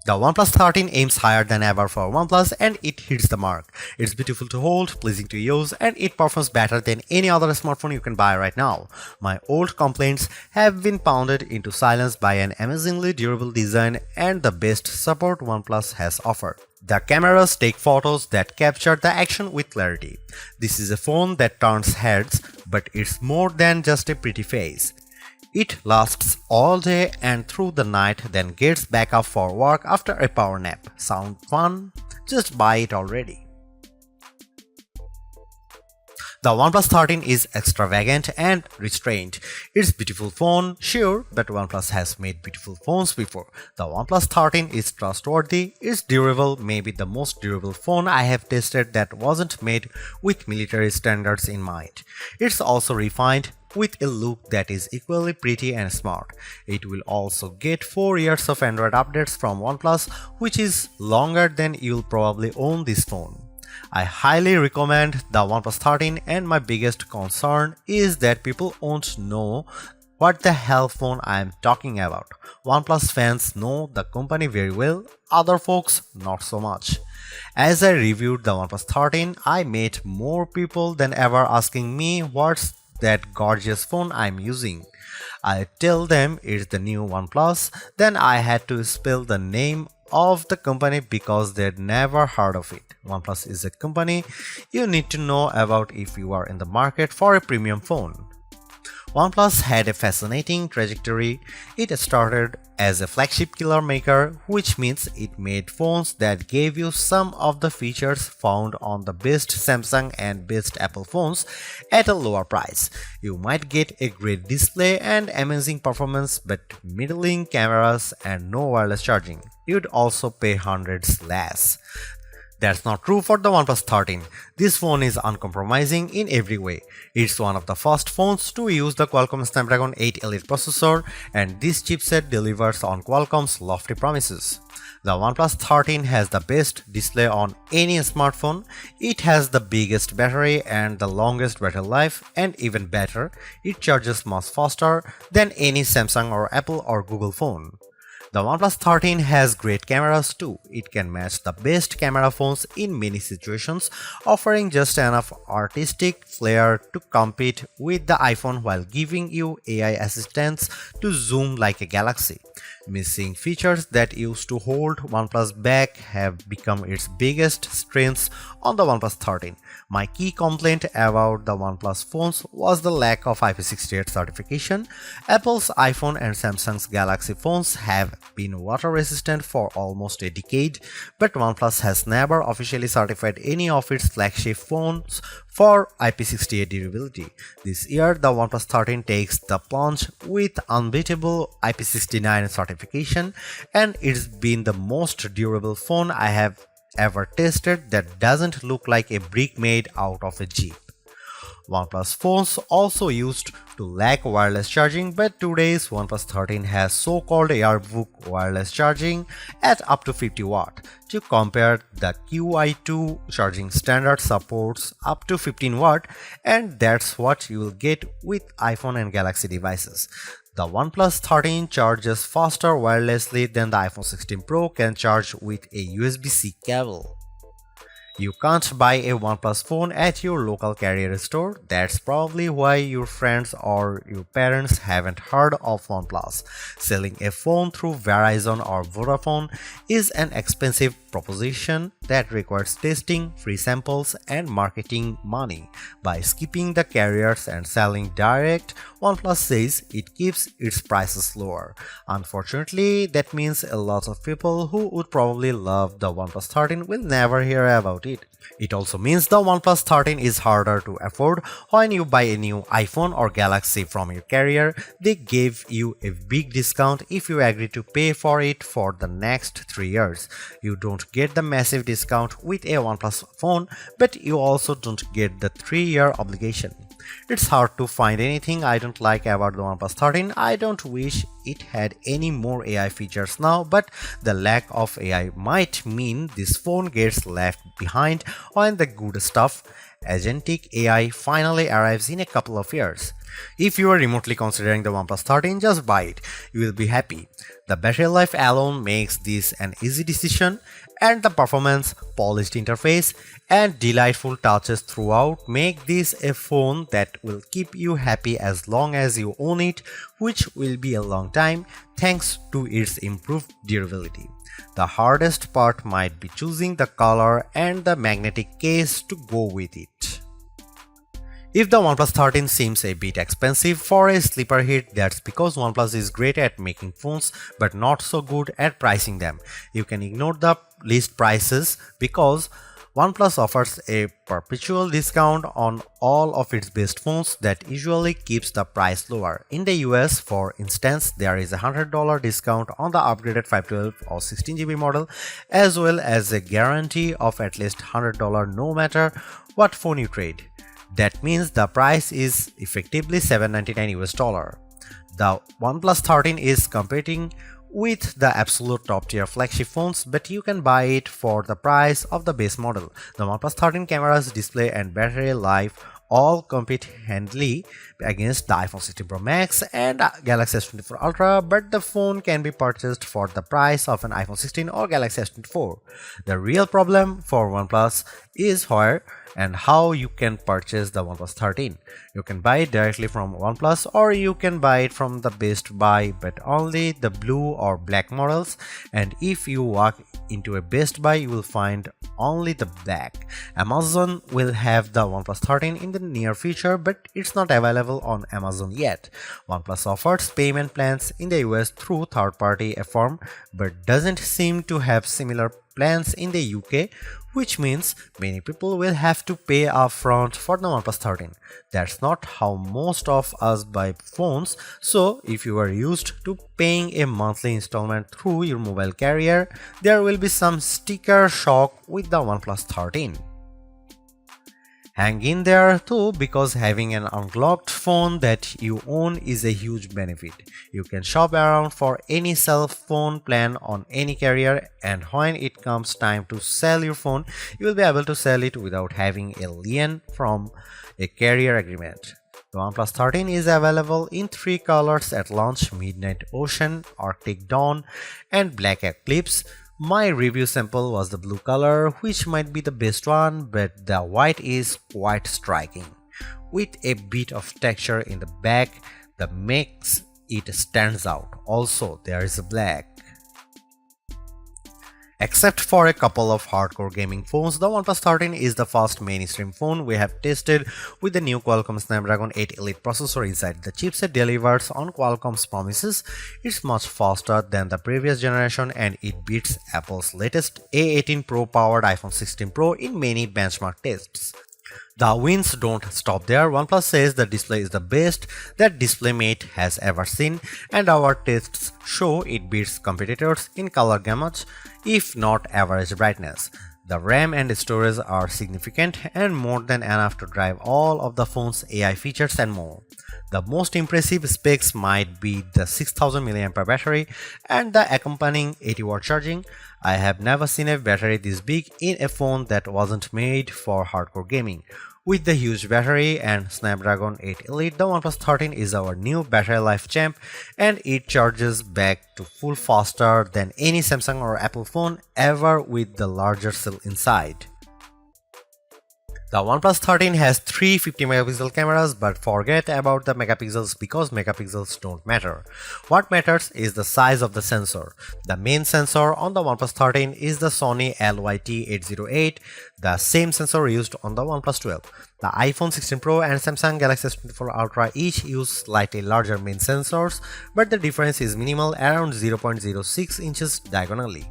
The OnePlus 13 aims higher than ever for OnePlus and it hits the mark. It's beautiful to hold, pleasing to use, and it performs better than any other smartphone you can buy right now. My old complaints have been pounded into silence by an amazingly durable design and the best support OnePlus has offered. The cameras take photos that capture the action with clarity. This is a phone that turns heads, but it's more than just a pretty face. It lasts all day and through the night, then gets back up for work after a power nap. Sound fun? Just buy it already. The OnePlus 13 is extravagant and restrained. It's a beautiful phone, sure, but OnePlus has made beautiful phones before. The OnePlus 13 is trustworthy, it's durable, maybe the most durable phone I have tested that wasn't made with military standards in mind. It's also refined, with a look that is equally pretty and smart. It will also get 4 years of Android updates from OnePlus, which is longer than you'll probably own this phone. I highly recommend the OnePlus 13 and my biggest concern is that people won't know what the hell phone I am talking about. OnePlus fans know the company very well, other folks not so much. As I reviewed the OnePlus 13, I met more people than ever asking me what's that gorgeous phone I'm using. I tell them it's the new OnePlus, then I had to spell the name of the company because they'd never heard of it. OnePlus is a company you need to know about if you are in the market for a premium phone. OnePlus had a fascinating trajectory. It started as a flagship killer maker, which means it made phones that gave you some of the features found on the best Samsung and best Apple phones at a lower price. You might get a great display and amazing performance, but middling cameras and no wireless charging. You'd also pay hundreds less. That's not true for the OnePlus 13. This phone is uncompromising in every way. It's one of the first phones to use the Qualcomm Snapdragon 8 Elite processor, and this chipset delivers on Qualcomm's lofty promises. The OnePlus 13 has the best display on any smartphone. It has the biggest battery and the longest battery life, and even better, it charges much faster than any Samsung or Apple or Google phone. The OnePlus 13 has great cameras too. It can match the best camera phones in many situations, offering just enough artistic flair to compete with the iPhone while giving you AI assistance to zoom like a galaxy. Missing features that used to hold OnePlus back have become its biggest strengths on the OnePlus 13. My key complaint about the OnePlus phones was the lack of IP68 certification. Apple's iPhone and Samsung's Galaxy phones have been water resistant for almost a decade, but OnePlus has never officially certified any of its flagship phones for IP68 durability. This year, the OnePlus 13 takes the plunge with unbeatable IP69 certification, and it's been the most durable phone I have ever tested that doesn't look like a brick made out of a Jeep. OnePlus phones also used to lack wireless charging, but today's OnePlus 13 has so-called Airbook wireless charging at up to 50 watt. To compare, the QI2 charging standard supports up to 15 watt, and that's what you will get with iPhone and Galaxy devices. The OnePlus 13 charges faster wirelessly than the iPhone 16 Pro can charge with a USB-C cable. You can't buy a OnePlus phone at your local carrier store. That's probably why your friends or your parents haven't heard of OnePlus. Selling a phone through Verizon or Vodafone is an expensive proposition that requires testing, free samples, and marketing money. By skipping the carriers and selling direct, OnePlus says it keeps its prices lower. Unfortunately, that means a lot of people who would probably love the OnePlus 13 will never hear about it. It also means the OnePlus 13 is harder to afford. When you buy a new iPhone or Galaxy from your carrier, they give you a big discount if you agree to pay for it for the next 3 years. You don't get the massive discount with a OnePlus phone, but you also don't get the 3-year obligation. It's hard to find anything I don't like about the OnePlus 13. I don't wish it had any more AI features now, but the lack of AI might mean this phone gets left behind when the good stuff agentic AI finally arrives in a couple of years. If you are remotely considering the OnePlus 13, just buy it. You will be happy. The battery life alone makes this an easy decision, and the performance, polished interface, and delightful touches throughout make this a phone that will keep you happy as long as you own it, which will be a long time thanks to its improved durability. The hardest part might be choosing the color and the magnetic case to go with it. If the OnePlus 13 seems a bit expensive for a sleeper hit, that's because OnePlus is great at making phones but not so good at pricing them. You can ignore the list prices because OnePlus offers a perpetual discount on all of its best phones that usually keeps the price lower. In the US, for instance, there is a $100 discount on the upgraded 512 or 16GB model, as well as a guarantee of at least $100 no matter what phone you trade. That means the price is effectively $799 US. The OnePlus 13 is competing with the absolute top tier flagship phones, but you can buy it for the price of the base model. The OnePlus 13 cameras, display and battery life all compete handily against the iPhone 16 Pro Max and Galaxy S24 Ultra, but the phone can be purchased for the price of an iPhone 16 or Galaxy S24. The real problem for OnePlus is where and how you can purchase the OnePlus 13. You can buy it directly from OnePlus, or you can buy it from the Best Buy, but only the blue or black models, and if you walk into a Best Buy you will find only the black. Amazon will have the OnePlus 13 in the near future, but it's not available on Amazon yet. OnePlus offers payment plans in the US through third-party firm, but doesn't seem to have similar plans in the UK, which means many people will have to pay upfront for the OnePlus 13. That's not how most of us buy phones, so if you are used to paying a monthly installment through your mobile carrier, there will be some sticker shock with the OnePlus 13. Hang in there too, because having an unlocked phone that you own is a huge benefit. You can shop around for any cell phone plan on any carrier, and when it comes time to sell your phone, you will be able to sell it without having a lien from a carrier agreement. The OnePlus 13 is available in 3 colors at launch: Midnight Ocean, Arctic Dawn, and Black Eclipse. My review sample was the blue color, which might be the best one, but the white is quite striking, with a bit of texture in the back that makes it stands out. Also, there is a black. Except for a couple of hardcore gaming phones, the OnePlus 13 is the first mainstream phone we have tested with the new Qualcomm Snapdragon 8 Elite processor inside. The chipset delivers on Qualcomm's promises. It's much faster than the previous generation, and it beats Apple's latest A18 Pro powered iPhone 16 Pro in many benchmark tests. The wins don't stop there. OnePlus says the display is the best that DisplayMate has ever seen, and our tests show it beats competitors in color gamut, if not average brightness. The RAM and storage are significant and more than enough to drive all of the phone's AI features and more. The most impressive specs might be the 6000 mAh battery and the accompanying 80-watt charging. I have never seen a battery this big in a phone that wasn't made for hardcore gaming. With the huge battery and Snapdragon 8 Elite, the OnePlus 13 is our new battery life champ, and it charges back to full faster than any Samsung or Apple phone ever with the larger cell inside. The OnePlus 13 has 3 50-megapixel cameras, but forget about the megapixels because megapixels don't matter. What matters is the size of the sensor. The main sensor on the OnePlus 13 is the Sony LYT808, the same sensor used on the OnePlus 12. The iPhone 16 Pro and Samsung Galaxy S24 Ultra each use slightly larger main sensors, but the difference is minimal, around 0.06 inches diagonally.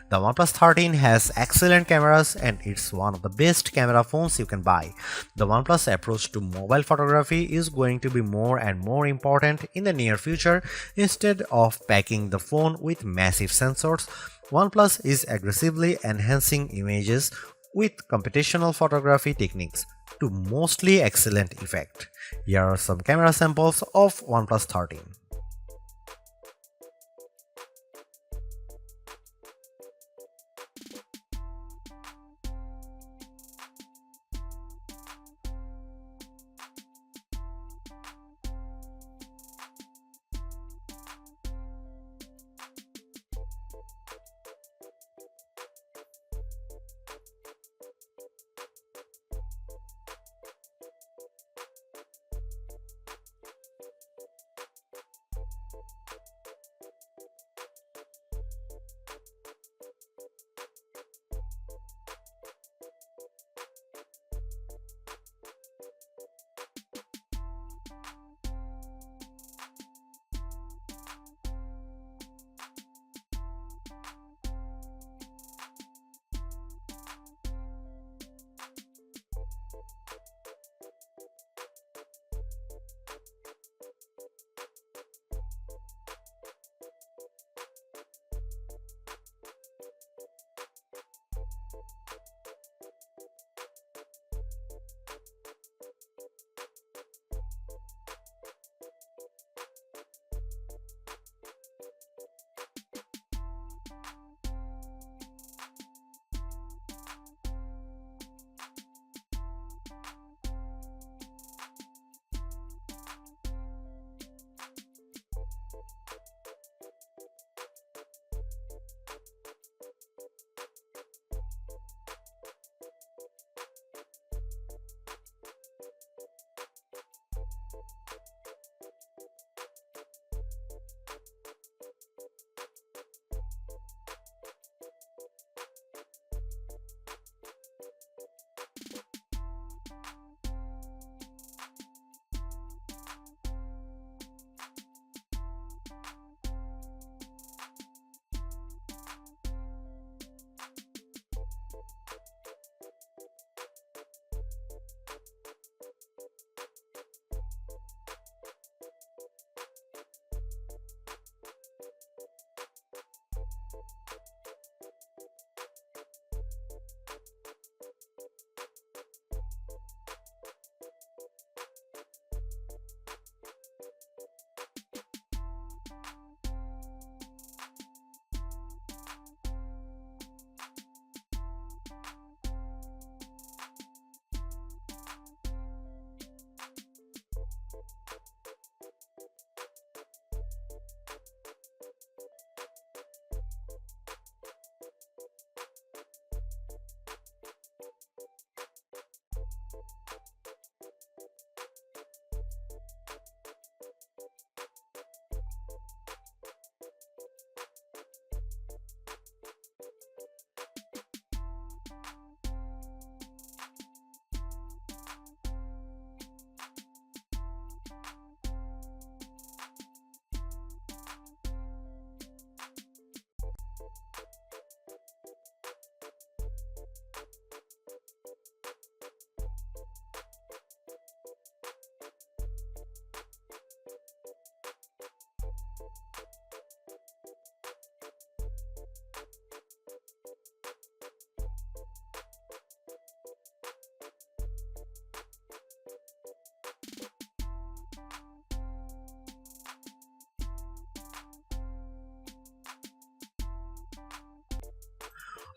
The OnePlus 13 has excellent cameras, and it's one of the best camera phones you can buy. The OnePlus approach to mobile photography is going to be more and more important in the near future. Instead of packing the phone with massive sensors, OnePlus is aggressively enhancing images with computational photography techniques to mostly excellent effect. Here are some camera samples of OnePlus 13.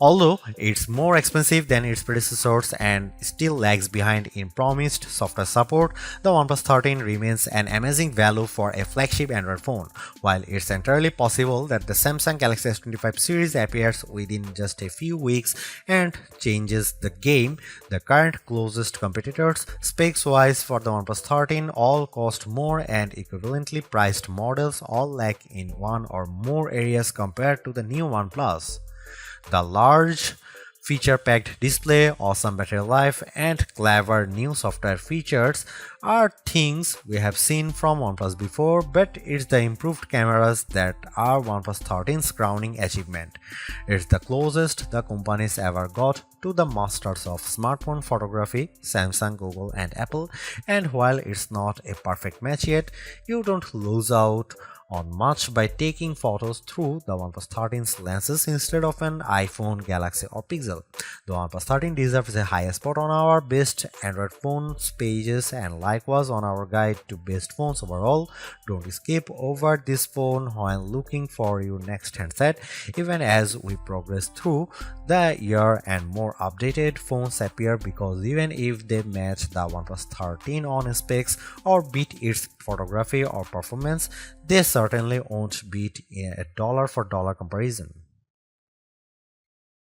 Although it's more expensive than its predecessors and still lags behind in promised software support, the OnePlus 13 remains an amazing value for a flagship Android phone. While it's entirely possible that the Samsung Galaxy S25 series appears within just a few weeks and changes the game, the current closest competitors, specs-wise for the OnePlus 13, all cost more and equivalently priced models all lack in one or more areas compared to the new OnePlus. The large feature-packed display, awesome battery life, and clever new software features are things we have seen from OnePlus before, but it's the improved cameras that are OnePlus 13's crowning achievement. It's the closest the companies ever got to the masters of smartphone photography, Samsung, Google, and Apple, and while it's not a perfect match yet, you don't lose out on much by taking photos through the OnePlus 13's lenses instead of an iPhone, Galaxy, or Pixel. The OnePlus 13 deserves a high spot on our best Android phones pages and likewise on our guide to best phones overall. Don't skip over this phone while looking for your next handset, even as we progress through the year and more updated phones appear, because even if they match the OnePlus 13 on specs or beat its photography or performance, they certainly won't beat a dollar for dollar comparison.